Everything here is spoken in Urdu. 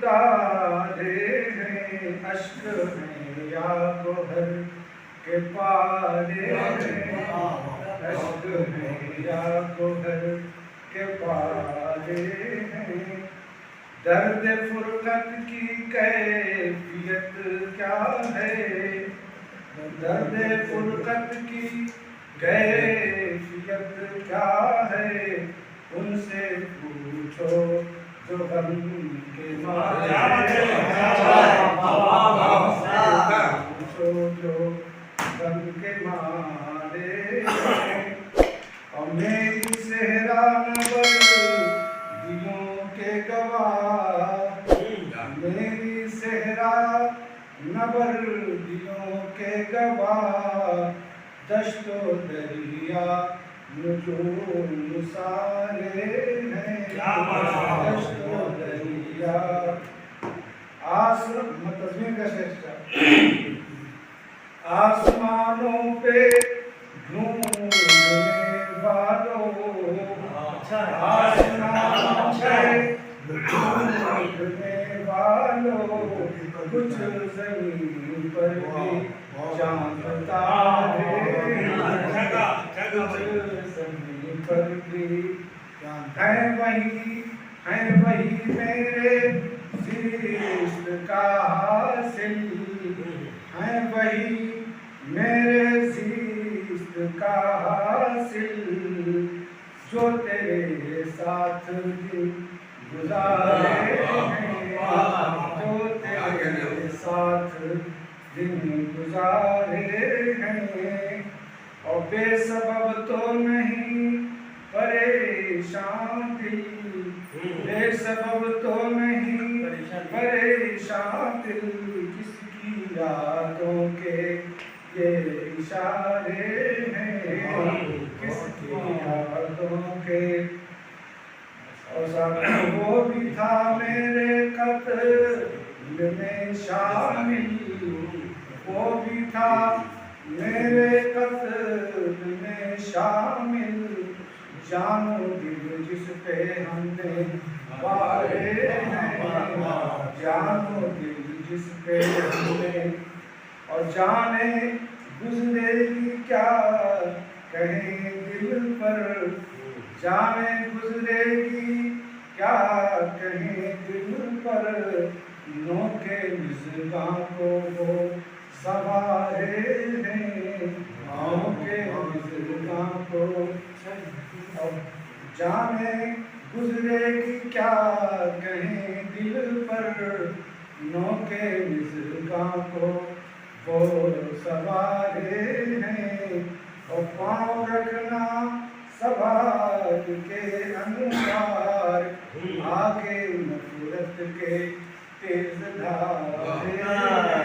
اتارے ہیں، اشک ہیں یا گوہر کے پارے ہیں، اشک ہیں یا گوہر کے پارے ہیں۔ درد فرقت کی کیفیت کیا ہے، درد فرقت کی کیفیت کیا ہے، ان سے پوچھو جو غم کے مارے ہیں، پوچھو جو غم کے مارے ہیں۔ اور میری صحرا نور دیوں کے گواہ، میری صحرا نور دیوں کے گواہ، دشت و دریا نجوم سارے ہیں، دشت و دریا تزمین کا شیخ آسمانوں پہ ڈھونڈنے والوں، آسمانوں پہ ڈھونڈنے والوں، کچھ زمین پر بھی چاند تارے، کچھ زمین پر بھی ہیں وہی میرے زیست کا حاصل، ہیں وہی میرے زیست کا حاصل، جو تیرے ساتھ دن گزارے ہیں، جو تیرے ساتھ دن گزارے ہیں۔ اور بے سبب تو نہیں پریشان دل، بے سبب تو نہیں پریشان دل، کس کی یادوں کے یہ اشارے ہیں، کس کی یادوں کے۔ اور وہ بھی تھا میرے قتل میں شامل، وہ بھی تھا میرے قتل میں شامل، جان و دل جس پہ ہم نے وارے ہیں، جان و دل جس پہ ہم نے، اور جانے گزرے گی کیا کہیں دل پر، جانے گزرے گی کیا کہیں دل پر، نوکے مژگاں کو وہ سوارے ہیں، نوکے مژگاں کو، اور جانے گزرے گی کیا کہیں دل پر، نوکے مژگاں کو وہ سوارے ہیں۔ اور پاؤں رکھنا سوار کے انوار، آگے نفرت کے تیز دھارے ہیں،